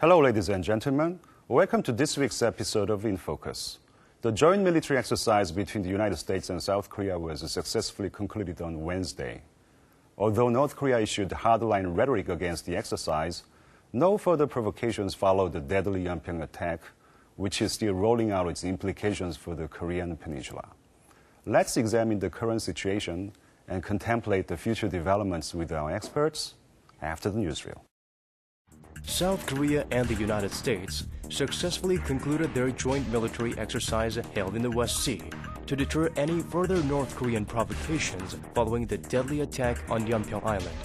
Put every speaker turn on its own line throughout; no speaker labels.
Hello, ladies and gentlemen. Welcome to this week's episode of InFocus. The joint military exercise between the United States and South Korea was successfully concluded on Wednesday. Although North Korea issued hardline rhetoric against the exercise, no further provocations followed the deadly Yeonpyeong attack, which is still rolling out its implications for the Korean peninsula. Let's examine the current situation and contemplate the future developments with our experts after the newsreel.
South Korea and the United States successfully concluded their joint military exercise held in the West Sea to deter any further North Korean provocations following the deadly attack on Yeonpyeong Island.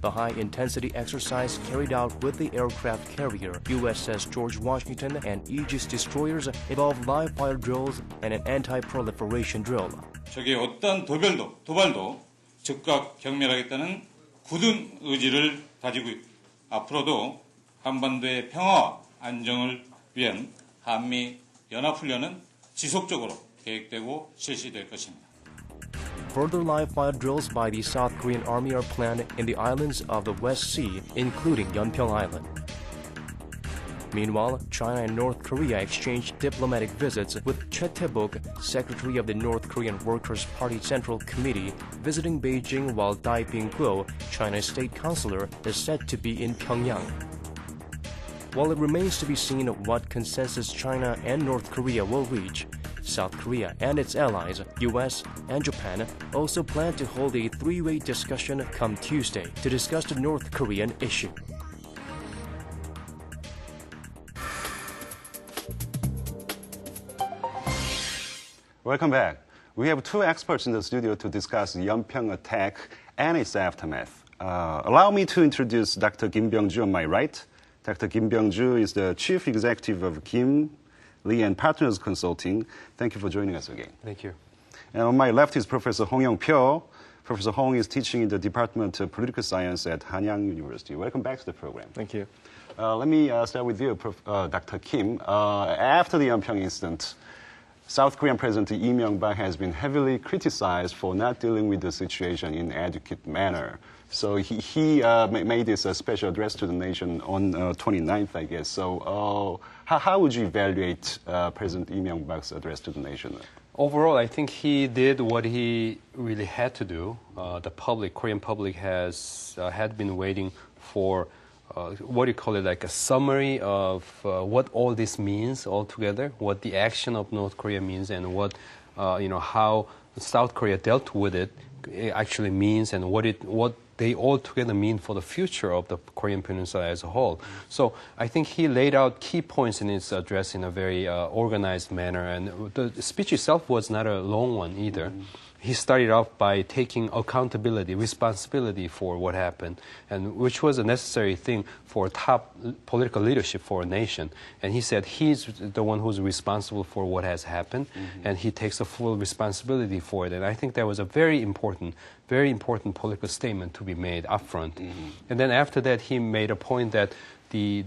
The high-intensity exercise carried out with the aircraft carrier USS George Washington and Aegis destroyers involved live-fire drills and an anti-proliferation drill.
적의 어떤 도발도 즉각 경멸하겠다는 굳은 의지를 가지고 앞으로도 한반도의 평화와 안정을 위한 한미 연합훈련은 지속적으로 계획되고 실시될 것입니다.
Further live-fire drills by the South Korean Army are planned in the islands of the West Sea, including Yeonpyeong Island. Meanwhile, China and North Korea exchanged diplomatic visits, with Choi Tae-bok, Secretary of the North Korean Workers' Party Central Committee, visiting Beijing, while Dai Ping-kuo, China's state counselor, is said to be in Pyongyang. While it remains to be seen what consensus China and North Korea will reach, South Korea and its allies, US and Japan, also plan to hold a three-way discussion come Tuesday to discuss the North Korean issue.
Welcome back. We have two experts in the studio to discuss the Yeonpyeong attack and its aftermath. Allow me to introduce Dr. Kim Byung-ju on my right. Dr. Kim Byung-ju is the chief executive of Kim, Lee & Partners Consulting. Thank you for joining us again.
Thank you.
And on my left is Professor Hong Young-pyo. Professor Hong is teaching in the Department of Political Science at Hanyang University. Welcome back to the program.
Thank you.
Let me start with you, Dr. Kim. After the Yeonpyeong incident, South Korean President Lee Myung-bak has been heavily criticized for not dealing with the situation in an adequate manner. So he made this special address to the nation on 29th, I guess. So how would you evaluate President Lee Myung-bak's address to the nation?
Overall, I think he did what he really had to do. The Korean public had been waiting for what do you call it, like a summary of what all this means altogether, what the action of North Korea means, and what, how South Korea dealt with it actually means, and what they all together mean for the future of the Korean Peninsula as a whole. So I think he laid out key points in his address in a very organized manner, and the speech itself was not a long one either. He started off by taking accountability, responsibility for what happened, and which was a necessary thing for top political leadership for a nation. And he said he's the one who's responsible for what has happened, and he takes a full responsibility for it. And I think that was a very important political statement to be made up front. And then after that, he made a point that the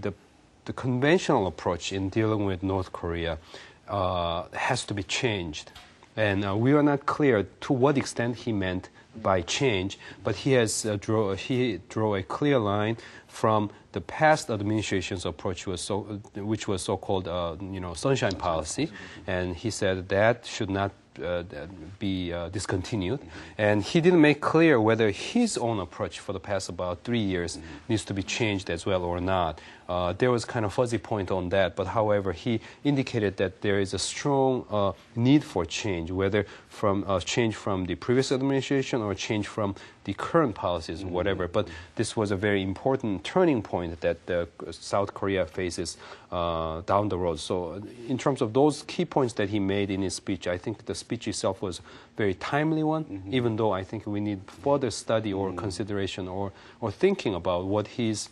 conventional approach in dealing with North Korea has to be changed. And we are not clear to what extent he meant by change, but he drew a clear line from the past administration's approach, which was so-called sunshine policy, and he said that should not be discontinued. And he didn't make clear whether his own approach for the past about 3 years needs to be changed as well or not. There was kind of fuzzy point on that, but however, he indicated that there is a strong need for change, whether from change from the previous administration or change from the current policies, whatever. But this was a very important turning point that South Korea faces down the road. So in terms of those key points that he made in his speech, I think the speech itself was a very timely one, even though I think we need further study or consideration or thinking about what his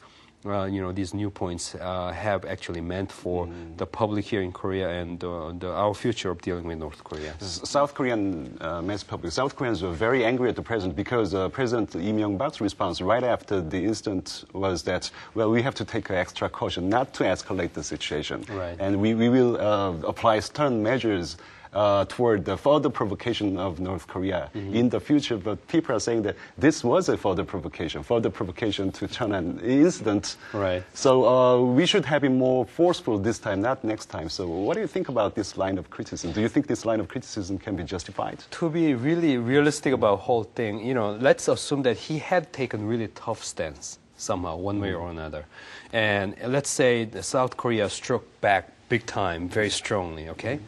these new points have actually meant for the public here in Korea and our future of dealing with North Korea.
South Korean mass public, South Koreans were very angry at the president because President Lee Myung-bak's response right after the incident was that, well, we have to take extra caution not to escalate the situation.
Right.
And we will apply stern measures toward the further provocation of North Korea in the future. But people are saying that this was a further provocation to turn an incident.
Right.
So we should have been more forceful this time, not next time. So what do you think about this line of criticism? Do you think this line of criticism can be justified?
To be really realistic about the whole thing, let's assume that he had taken really tough stance somehow, one way or another. And let's say the South Korea struck back big time, very strongly, okay?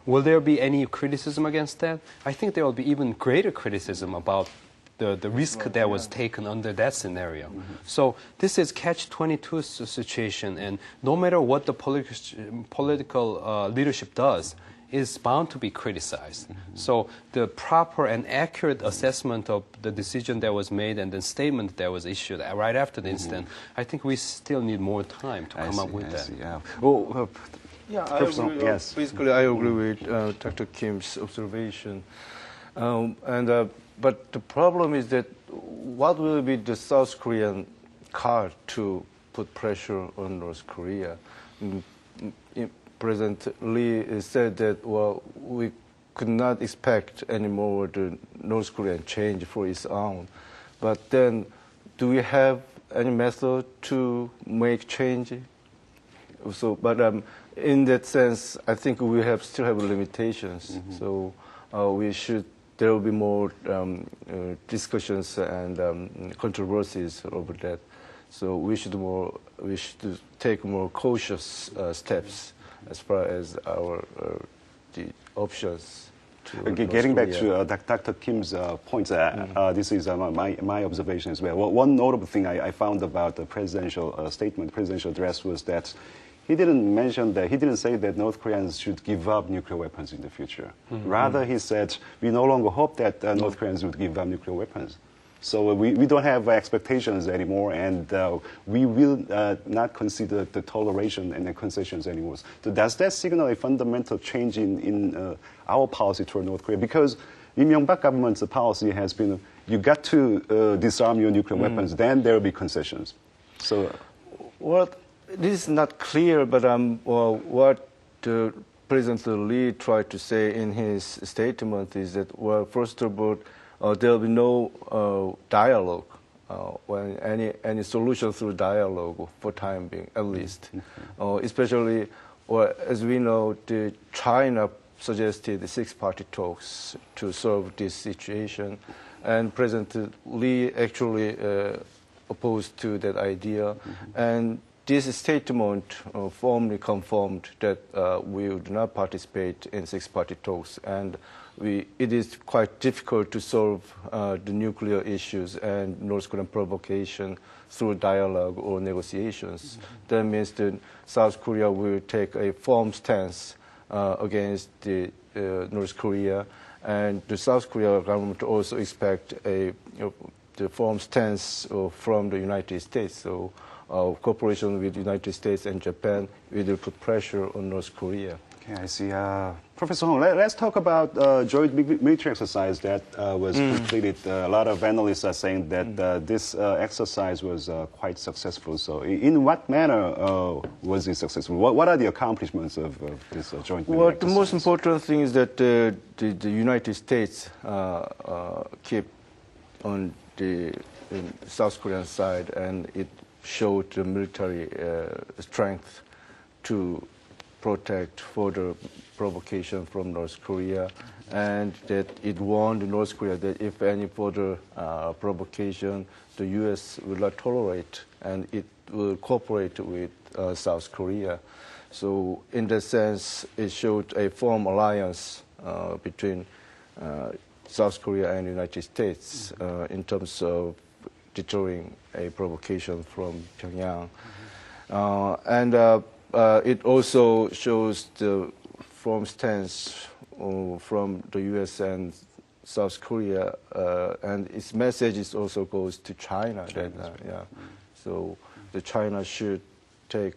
Will there be any criticism against that? I think there will be even greater criticism about the risk that was taken under that scenario. So this is catch-22 situation, and no matter what the political leadership does, is bound to be criticized. So the proper and accurate assessment of the decision that was made and the statement that was issued right after the incident, I think we still need more time to come up with that.
Yeah. Well,
yeah, I agree.
Yes.
Basically, I agree with Dr. Kim's observation. But the problem is that what will be the South Korean card to put pressure on North Korea? President Lee said that, well, we could not expect anymore the North Korean change for its own. But then, do we have any method to make change? So, but in that sense, I think we still have limitations. So there will be more discussions and controversies over that. So we should take more cautious steps as far as our the options.
Getting back to Dr. Kim's points, this is my observation as well. One notable thing I found about the presidential statement, presidential address, was that he didn't say that North Koreans should give up nuclear weapons in the future. Rather, he said, we no longer hope that North Koreans would give up nuclear weapons. So we don't have expectations anymore, and we will not consider the toleration and the concessions anymore. So does that signal a fundamental change in our policy toward North Korea? Because Lee Myung-bak government's policy has been, you got to disarm your nuclear weapons, then there will be concessions. So,
well, this is not clear, but what President Lee tried to say in his statement is that, well, first of all, there will be no dialogue, when any solution through dialogue for time being, at least. Especially, as we know, China suggested the six-party talks to solve this situation, and President Lee actually opposed to that idea. And this statement formally confirmed that we would not participate in six-party talks, and it is quite difficult to solve the nuclear issues and North Korean provocation through dialogue or negotiations. That means that South Korea will take a firm stance against North Korea, and the South Korea government also expect the firm stance from the United States. So cooperation with the United States and Japan will put pressure on North Korea.
Okay, I see. Professor Hong, let's talk about joint military exercise that was completed. A lot of analysts are saying that this exercise was quite successful. So in what manner was it successful? What are the accomplishments of this joint military exercise?
Well, the most important thing is that the United States kept on the South Korean side, and it showed the military strength to protect further provocation from North Korea, and that it warned North Korea that if any further provocation, the U.S. will not tolerate, and it will cooperate with South Korea. So in that sense, it showed a firm alliance between South Korea and the United States in terms of deterring a provocation from Pyongyang. It also shows the firm stance from the U.S. and South Korea, and its message also goes to China. So the China should take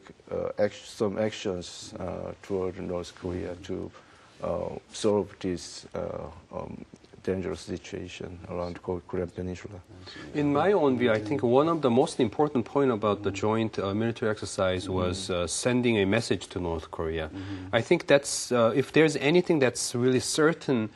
some actions toward North Korea to solve this dangerous situation around the Korean Peninsula.
In my own view, I think one of the most important point about the joint military exercise was sending a message to North Korea. I think that's, if there's anything that's really certain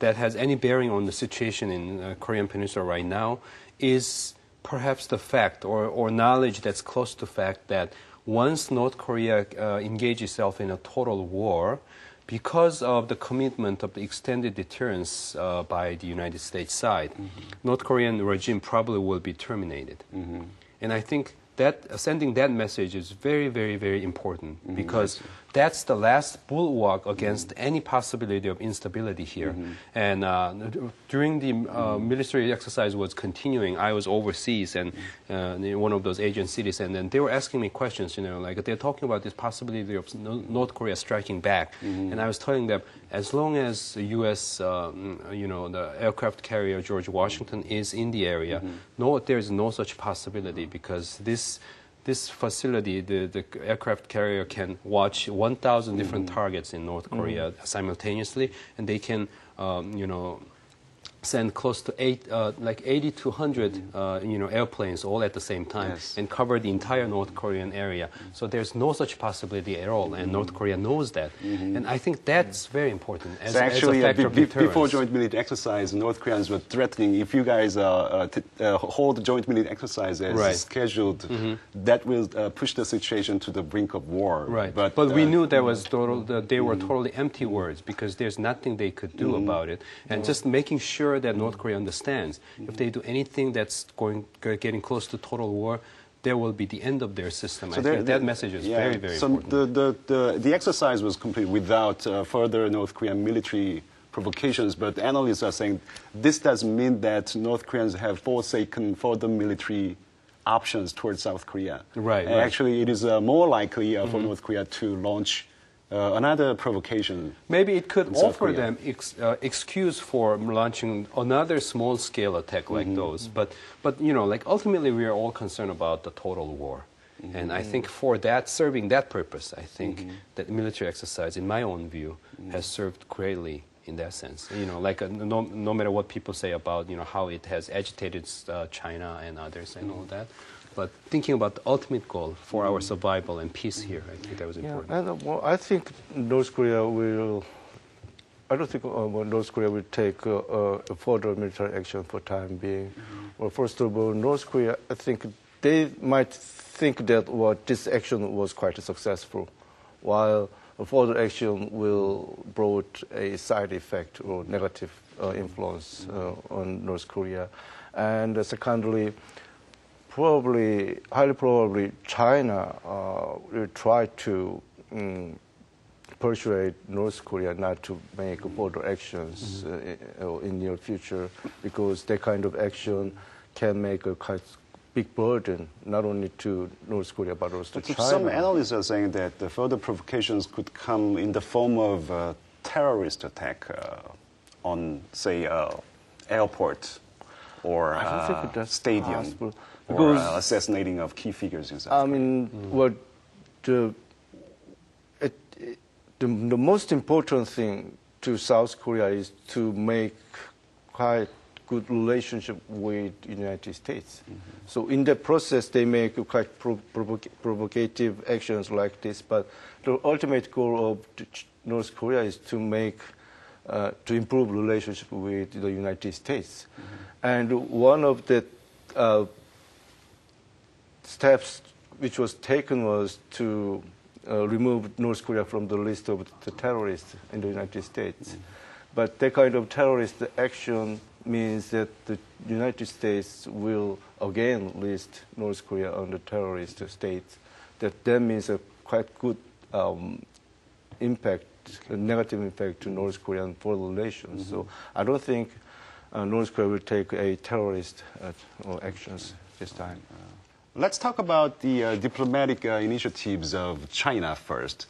that has any bearing on the situation in Korean Peninsula right now, is perhaps the fact or knowledge that's close to fact that once North Korea engages itself in a total war, because of the commitment of the extended deterrence by the United States side, North Korean regime probably will be terminated. And I think that sending that message is very, very, very important because that's the last bulwark against any possibility of instability here. And during the military exercise was continuing, I was overseas and in one of those Asian cities, and then they were asking me questions, like they're talking about this possibility of North Korea striking back. And I was telling them, as long as the U.S., the aircraft carrier George Washington is in the area, there's no such possibility because this facility, the aircraft carrier can watch 1,000 different targets in North Korea simultaneously, and they can, send close to 80 to 100, airplanes all at the same time and cover the entire North Korean area. So there's no such possibility at all, and North Korea knows that. And I think that's very important as,
actually,
as a factor of deterrence.
Before joint military exercise, North Koreans were threatening if you guys hold joint military exercise as scheduled, that will push the situation to the brink of war.
Right. But we knew there was they were totally empty words because there's nothing they could do about it. And just making sure that North Korea understands if they do anything that's getting close to total war, there will be the end of their system. So I think that message is very, very important.
So the exercise was complete without further North Korean military provocations, but analysts are saying this doesn't mean that North Koreans have forsaken further military options towards South Korea.
Right.
Actually, it is more likely for North Korea to launch another provocation.
Maybe it could offer them excuse for launching another small-scale attack like those. But ultimately we are all concerned about the total war. And I think for that, serving that purpose, I think that military exercise, in my own view, has served greatly in that sense. No matter what people say about, how it has agitated China and others and all that. But thinking about the ultimate goal for our survival and peace here, I think that was important.
And I think North Korea will. I don't think North Korea will take a further military action for time being. Well, first of all, North Korea, I think they might think that this action was quite successful, while a further action will brought a side effect or negative influence on North Korea. And secondly, highly probably, China will try to persuade North Korea not to make further actions in near future, because that kind of action can make a quite big burden not only to North Korea but also to China.
Some analysts are saying that the further provocations could come in the form of a terrorist attack on, say, airport or stadium.
Possible.
Or assassinating of key figures in South Korea.
I mean, the most important thing to South Korea is to make quite good relationship with the United States. So in that process, they make quite provocative actions like this. But the ultimate goal of North Korea is to improve relationship with the United States. And one of the steps which was taken was to remove North Korea from the list of the terrorists in the United States. But that kind of terrorist action means that the United States will again list North Korea on the terrorist states. That means a quite good impact, a negative impact to North Korean foreign relations. So I don't think North Korea will take a terrorist actions this time.
Let's talk about the diplomatic initiatives of China first.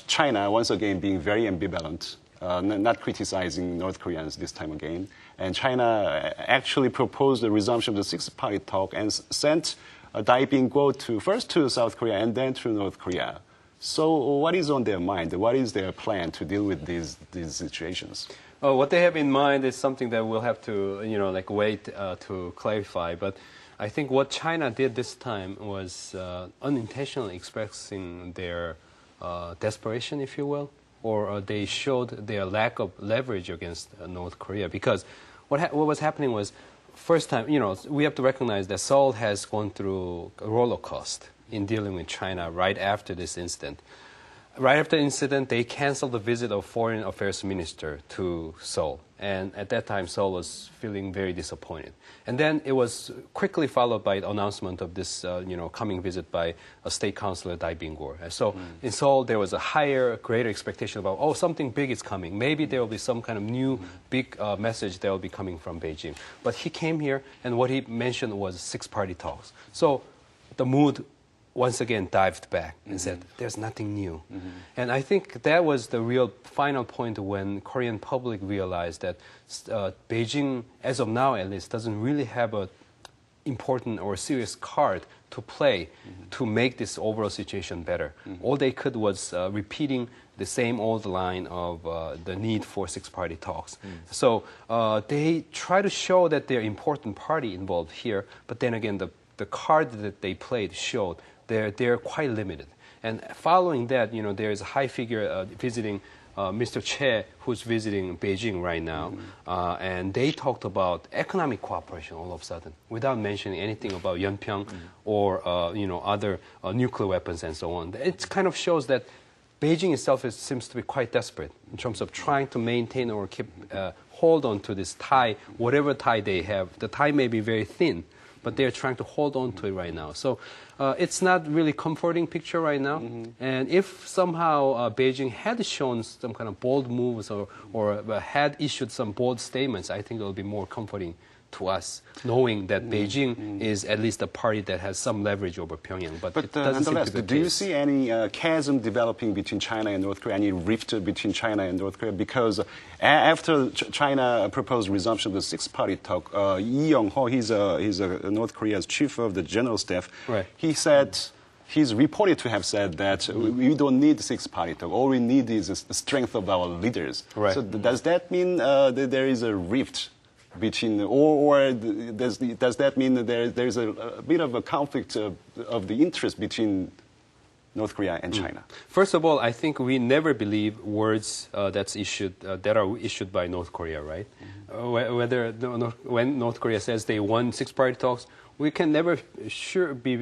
China, once again, being very ambivalent, not criticizing North Koreans this time again. And China actually proposed the resumption of the six-party talk and sent Dai Bing-guo first to South Korea and then to North Korea So what is on their mind? What is their plan to deal with these situations?
What they have in mind is something that we'll have to, wait to clarify. But I think what China did this time was unintentionally expressing their desperation, if you will, or they showed their lack of leverage against North Korea. Because what was happening was, first time, we have to recognize that Seoul has gone through a roller coaster in dealing with China right after this incident. Right after the incident, they canceled the visit of Foreign Affairs Minister to Seoul. And at that time, Seoul was feeling very disappointed. And then it was quickly followed by the announcement of this, coming visit by a State Councilor, Dai Bing-gor. And so in Seoul, there was a greater expectation about, something big is coming. Maybe there will be some kind of new big message that will be coming from Beijing. But he came here, and what he mentioned was six-party talks. So the mood once again dived back and said, there's nothing new. And I think that was the real final point when Korean public realized that Beijing, as of now at least, doesn't really have an important or serious card to play to make this overall situation better. All they could was repeating the same old line of the need for six-party talks. So they try to show that they're an important party involved here, but then again, the card that they played showed they're quite limited. And following that, there is a high figure visiting Mr. Che, who's visiting Beijing right now, and they talked about economic cooperation all of a sudden, without mentioning anything about Yeonpyeong or other nuclear weapons and so on. It kind of shows that Beijing itself seems to be quite desperate in terms of trying to maintain or keep hold on to this tie, whatever tie they have. The tie may be very thin, but they're trying to hold on to it right now. So it's not really comforting picture right now. And if somehow Beijing had shown some kind of bold moves or had issued some bold statements, I think it will be more comforting to us, knowing that Beijing is at least a party that has some leverage over Pyongyang. But it doesn't seem to be the
do you
case.
see any chasm developing between China and North Korea, any rift between China and North Korea? Because after China proposed resumption of the six-party talk, Lee Young-ho, he's North Korea's chief of the general staff, he said, he's reported to have said that we don't need six-party talk. All we need is the strength of our leaders. So does that mean that there is a rift between, or does that mean that there's a bit of a conflict of the interest between North Korea and China?
First of all, I think we never believe words that are issued by North Korea, right? When North Korea says they want six-party talks, we can never be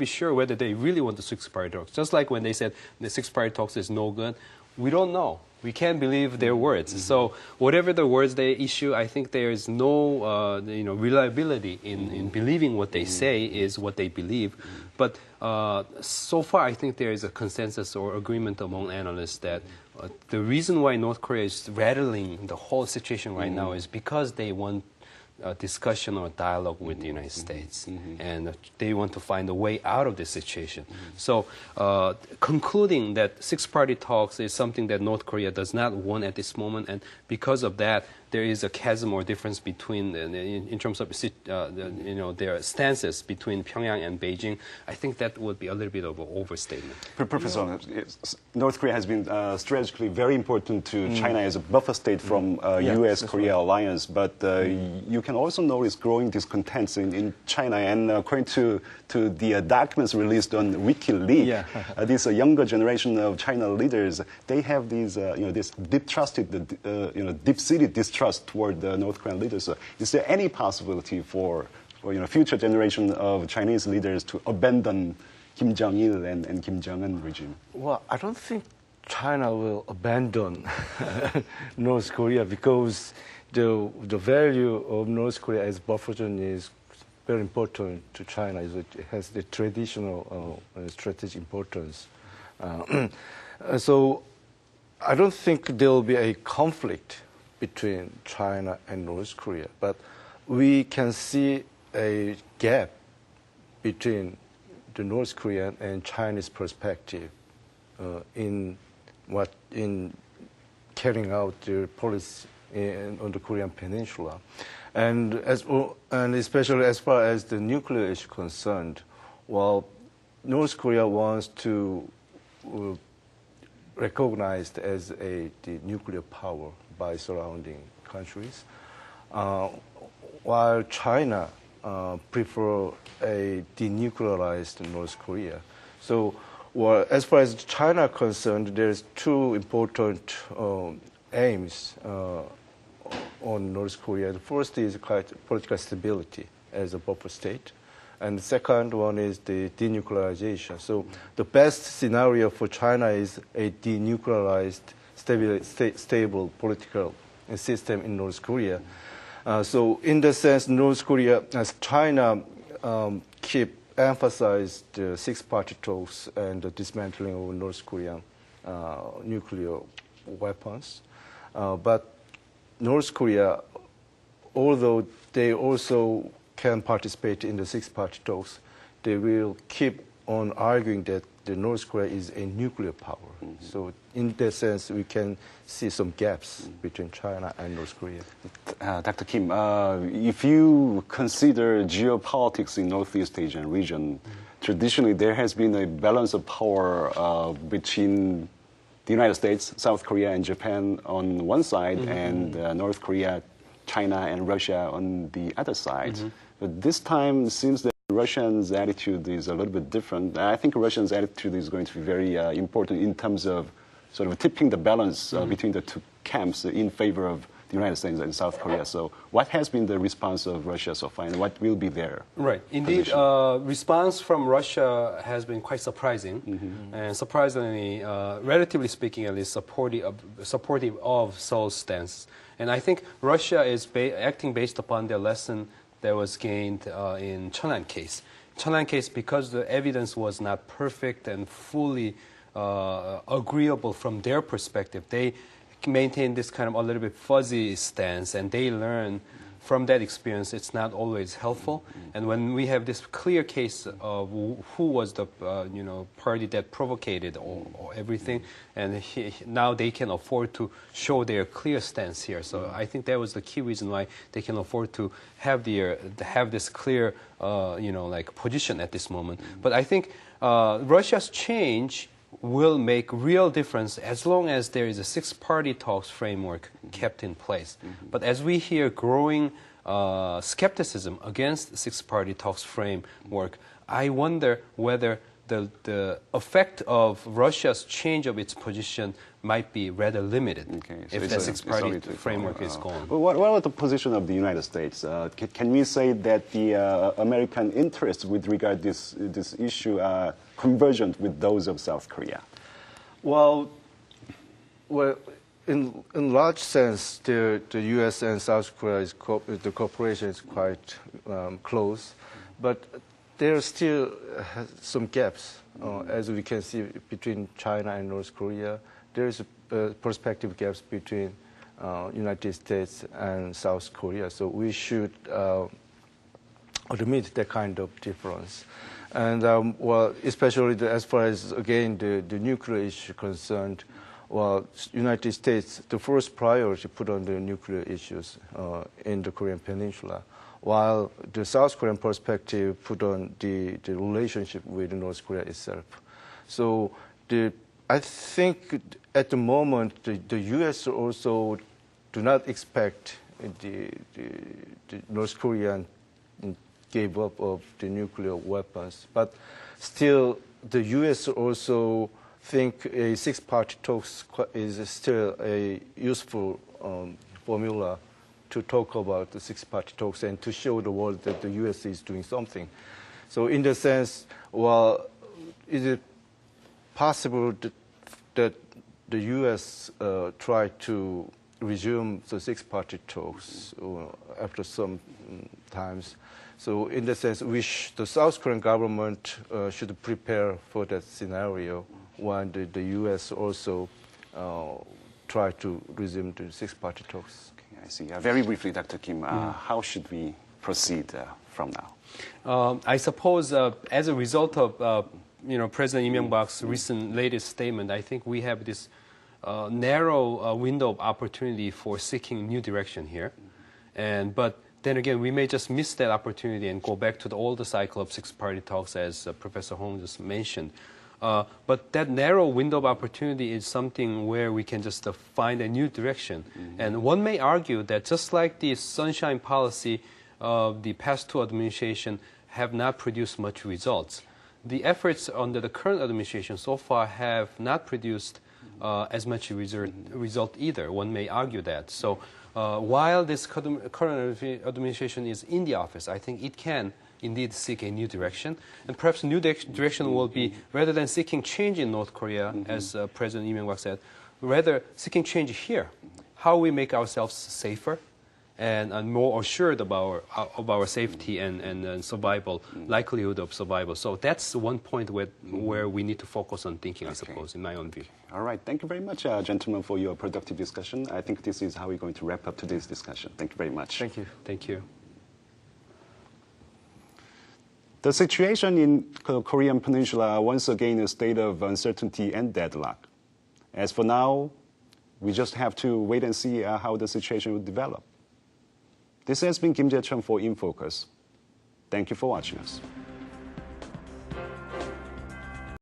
sure whether they really want the six-party talks. Just like when they said the six-party talks is no good, we don't know. We can't believe their words. So whatever the words they issue, I think there is no reliability in believing what they say is what they believe. But so far, I think there is a consensus or agreement among analysts that the reason why North Korea is rattling the whole situation right now is because they want discussion or dialogue with the United States. And they want to find a way out of this situation. So concluding that six-party talks is something that North Korea does not want at this moment, and because of that, there is a chasm or difference between, in terms of their stances between Pyongyang and Beijing. I think that would be a little bit of an overstatement.
Professor, North Korea has been strategically very important to China as a buffer state from U.S.-Korea alliance, but you can also notice growing discontents in China. And according to the documents released on WikiLeaks, this younger generation of China leaders, they have these, this deep-seated distrust toward the North Korean leaders. Is there any possibility for future generation of Chinese leaders to abandon Kim Jong-il and Kim Jong-un regime?
Well, I don't think China will abandon North Korea because the value of North Korea as buffer zone is very important to China. It has the traditional strategic importance. So I don't think there will be a conflict between China and North Korea, but we can see a gap between the North Korean and Chinese perspective in carrying out their policy on the Korean Peninsula, and especially as far as the nuclear issue concerned, while North Korea wants to recognized as the nuclear power by surrounding countries, while China prefer a denuclearized North Korea. So, well, as far as China is concerned, there's two important aims on North Korea. The first is political stability as a buffer state. And the second one is the denuclearization. So the best scenario for China is a denuclearized, stable political system in North Korea. So in the sense, North Korea, as China keep emphasize the six-party talks and the dismantling of North Korean nuclear weapons. But North Korea, although they also can participate in the six-party talks, they will keep on arguing that the North Korea is a nuclear power. So in that sense, we can see some gaps between China and North Korea.
Dr. Kim, if you consider geopolitics in Northeast Asian region, traditionally there has been a balance of power between the United States, South Korea, and Japan on one side, and North Korea, China, and Russia on the other side. But this time, it seems that Russians' attitude is a little bit different. I think Russians' attitude is going to be very important in terms of sort of tipping the balance between the two camps in favor of the United States and South Korea. So what has been the response of Russia so far, and what will be their
Indeed, response from Russia has been quite surprising, and surprisingly, relatively speaking, at least supportive of Seoul's stance. And I think Russia is acting based upon the lesson that was gained in Cheonan case. Cheonan case, because the evidence was not perfect and fully agreeable from their perspective, they maintain this kind of a little bit fuzzy stance, and they learn from that experience it's not always helpful. And when we have this clear case of who was the party that provoked or everything, and now they can afford to show their clear stance here. So I think that was the key reason why they can afford to have this clear position at this moment. But I think Russia's change will make real difference as long as there is a six-party talks framework kept in place. But as we hear growing skepticism against six-party talks framework, I wonder whether the effect of Russia's change of its position might be rather limited if the six-party framework is gone.
Well, what about the position of the United States? Can we say that the American interests with regard to this issue are convergent with those of South Korea?
Well, in large sense, the U.S. and South Korea the cooperation is quite close, but there are still some gaps, as we can see between China and North Korea. There is perspective gaps between United States and South Korea, so we should admit that kind of difference. And especially as far as again the nuclear issue concerned, United States the first priority put on the nuclear issues in the Korean Peninsula, while the South Korean perspective put on the relationship with North Korea itself. So I think at the moment the U.S. also do not expect the North Korean gave up of the nuclear weapons, but still the U.S. also think a six-party talks is still a useful formula to talk about the six-party talks and to show the world that the U.S. is doing something. So in the sense, is it possible that the U.S. try to resume the six-party talks after some times? So in the sense, the South Korean government should prepare for that scenario when the U.S. also try to resume the six-party talks.
Okay, I see. Very briefly, Dr. Kim, how should we proceed from now?
I suppose as a result of President Lee Myung-bak's latest statement, I think we have this narrow window of opportunity for seeking new direction here, but then again, we may just miss that opportunity and go back to the older cycle of six-party talks, as Professor Hong just mentioned. But that narrow window of opportunity is something where we can just find a new direction. And one may argue that just like the sunshine policy of the past two administrations have not produced much results, the efforts under the current administration so far have not produced as much result either. One may argue that. So while this current administration is in the office, I think it can indeed seek a new direction. And perhaps a new direction will be, rather than seeking change in North Korea, as President Lee Myung-bak said, rather seeking change here, how we make ourselves safer and more assured of our safety and survival, likelihood of survival. So that's one point where we need to focus on thinking, I suppose, in my own view.
All right. Thank you very much, gentlemen, for your productive discussion. I think this is how we're going to wrap up today's discussion. Thank you very much.
Thank you.
Thank you.
The situation in the Korean Peninsula once again in a state of uncertainty and deadlock. As for now, we just have to wait and see how the situation will develop. This has been Kim Jae-chun for InFocus. Thank you for watching us.